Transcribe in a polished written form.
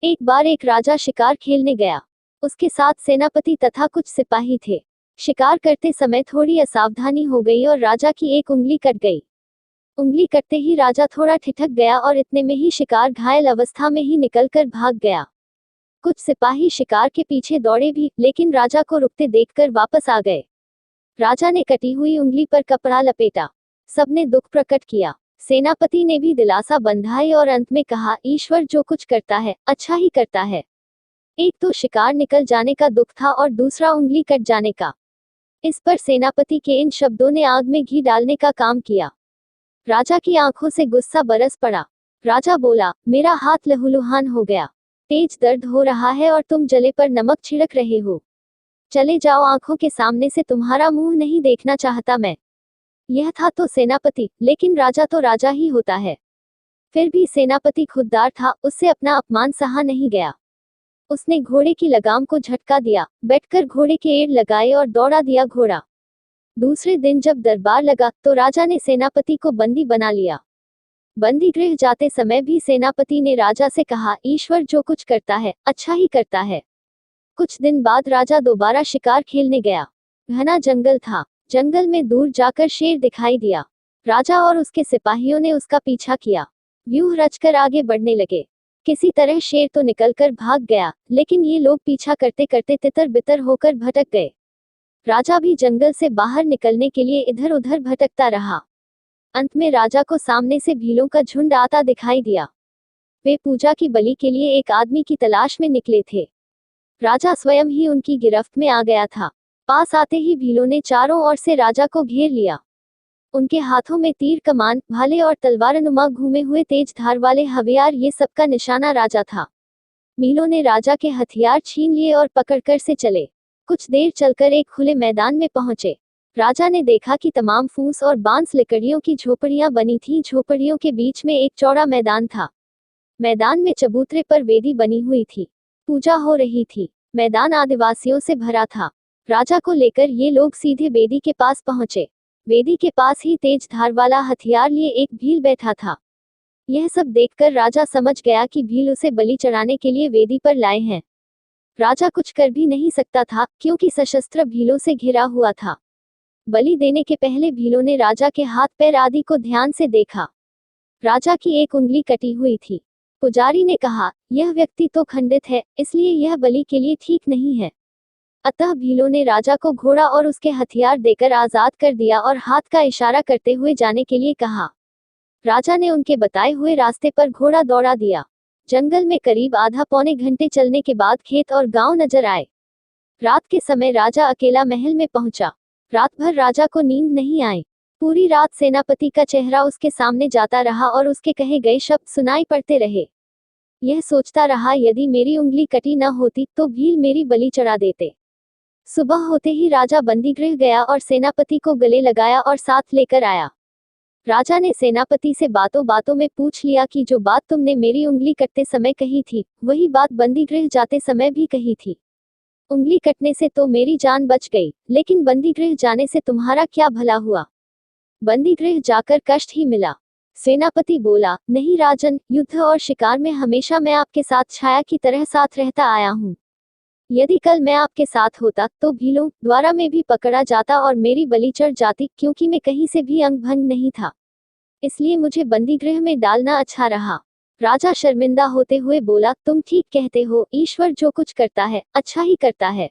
एक बार एक राजा शिकार खेलने गया। उसके साथ सेनापति तथा कुछ सिपाही थे। शिकार करते समय थोड़ी असावधानी हो गई और राजा की एक उंगली कट गई। उंगली कटते ही राजा थोड़ा ठिठक गया और इतने में ही शिकार घायल अवस्था में ही निकलकर भाग गया। कुछ सिपाही शिकार के पीछे दौड़े भी, लेकिन राजा को रुकते देखकर वापस आ गए। राजा ने कटी हुई उंगली पर कपड़ा लपेटा। सबने दुख प्रकट किया। सेनापति ने भी दिलासा बंधाई और अंत में कहा, ईश्वर जो कुछ करता है अच्छा ही करता है। एक तो शिकार निकल जाने का दुख था और दूसरा उंगली कट जाने का। इस पर सेनापति के इन शब्दों ने आग में घी डालने का काम किया। राजा की आंखों से गुस्सा बरस पड़ा। राजा बोला, मेरा हाथ लहूलुहान हो गया, तेज दर्द हो रहा है और तुम जले पर नमक छिड़क रहे हो। चले जाओ, आंखों के सामने से तुम्हारा मुंह नहीं देखना चाहता मैं। यह था तो सेनापति, लेकिन राजा तो राजा ही होता है। फिर भी सेनापति खुददार था, उससे अपना अपमान सहा नहीं गया। उसने घोड़े की लगाम को झटका दिया, बैठकर घोड़े के एड़ लगाए और दौड़ा दिया घोड़ा। दूसरे दिन जब दरबार लगा तो राजा ने सेनापति को बंदी बना लिया। बंदी गृह जाते समय भी सेनापति ने राजा से कहा, ईश्वर जो कुछ करता है अच्छा ही करता है। कुछ दिन बाद राजा दोबारा शिकार खेलने गया। घना जंगल था। जंगल में दूर जाकर शेर दिखाई दिया। राजा और उसके सिपाहियों ने उसका पीछा किया। व्यूह रचकर आगे बढ़ने लगे। किसी तरह शेर तो निकलकर भाग गया, लेकिन ये लोग पीछा करते करते तितर बितर होकर भटक गए। राजा भी जंगल से बाहर निकलने के लिए इधर उधर भटकता रहा। अंत में राजा को सामने से भीलों का झुंड आता दिखाई दिया। वे पूजा की बलि के लिए एक आदमी की तलाश में निकले थे। राजा स्वयं ही उनकी गिरफ्त में आ गया था। पास आते ही भीलों ने चारों ओर से राजा को घेर लिया। उनके हाथों में तीर, कमान, भाले और तलवारनुमा घूमे हुए तेज धार वाले हथियार, ये सबका निशाना राजा था। भीलों ने राजा के हथियार छीन लिए और पकड़कर से चले। कुछ देर चलकर एक खुले मैदान में पहुंचे। राजा ने देखा कि तमाम फूस और बांस लकड़ियों की झोपड़ियां बनी थीं। झोपड़ियों के बीच में एक चौड़ा मैदान था। मैदान में चबूतरे पर वेदी बनी हुई थी। पूजा हो रही थी। मैदान आदिवासियों से भरा था। राजा को लेकर ये लोग सीधे वेदी के पास पहुंचे। वेदी के पास ही तेज धार वाला हथियार लिए एक भील बैठा था। यह सब देखकर राजा समझ गया कि भील उसे बलि चढ़ाने के लिए वेदी पर लाए हैं। राजा कुछ कर भी नहीं सकता था, क्योंकि सशस्त्र भीलों से घिरा हुआ था। बलि देने के पहले भीलों ने राजा के हाथ पैर आदि को ध्यान से देखा। राजा की एक उंगली कटी हुई थी। पुजारी ने कहा, यह व्यक्ति तो खंडित है, इसलिए यह बलि के लिए ठीक नहीं है। अतः भीलों ने राजा को घोड़ा और उसके हथियार देकर आजाद कर दिया और हाथ का इशारा करते हुए जाने के लिए कहा। राजा ने उनके बताए हुए रास्ते पर घोड़ा दौड़ा दिया। जंगल में करीब आधा पौने घंटे चलने के बाद खेत और गांव नजर आए। रात के समय राजा अकेला महल में पहुंचा। रात भर राजा को नींद नहीं आई। पूरी रात सेनापति का चेहरा उसके सामने जाता रहा और उसके कहे गए शब्द सुनाई पड़ते रहे। यह सोचता रहा, यदि मेरी उंगली कटी न होती तो भील मेरी बलि चढ़ा देते। सुबह होते ही राजा बंदीगृह गया और सेनापति को गले लगाया और साथ लेकर आया। राजा ने सेनापति से बातों बातों में पूछ लिया कि जो बात तुमने मेरी उंगली कटते समय कही थी, वही बात बंदीगृह जाते समय भी कही थी। उंगली कटने से तो मेरी जान बच गई, लेकिन बंदीगृह जाने से तुम्हारा क्या भला हुआ? बंदीगृह जाकर कष्ट ही मिला। सेनापति बोला, नहीं राजन, युद्ध और शिकार में हमेशा मैं आपके साथ छाया की तरह साथ रहता आया हूँ। यदि कल मैं आपके साथ होता तो भीलों द्वारा मैं भी पकड़ा जाता और मेरी बलि चढ़ जाती, क्योंकि मैं कहीं से भी अंग भंग नहीं था। इसलिए मुझे बंदीगृह में डालना अच्छा रहा। राजा शर्मिंदा होते हुए बोला, तुम ठीक कहते हो, ईश्वर जो कुछ करता है अच्छा ही करता है।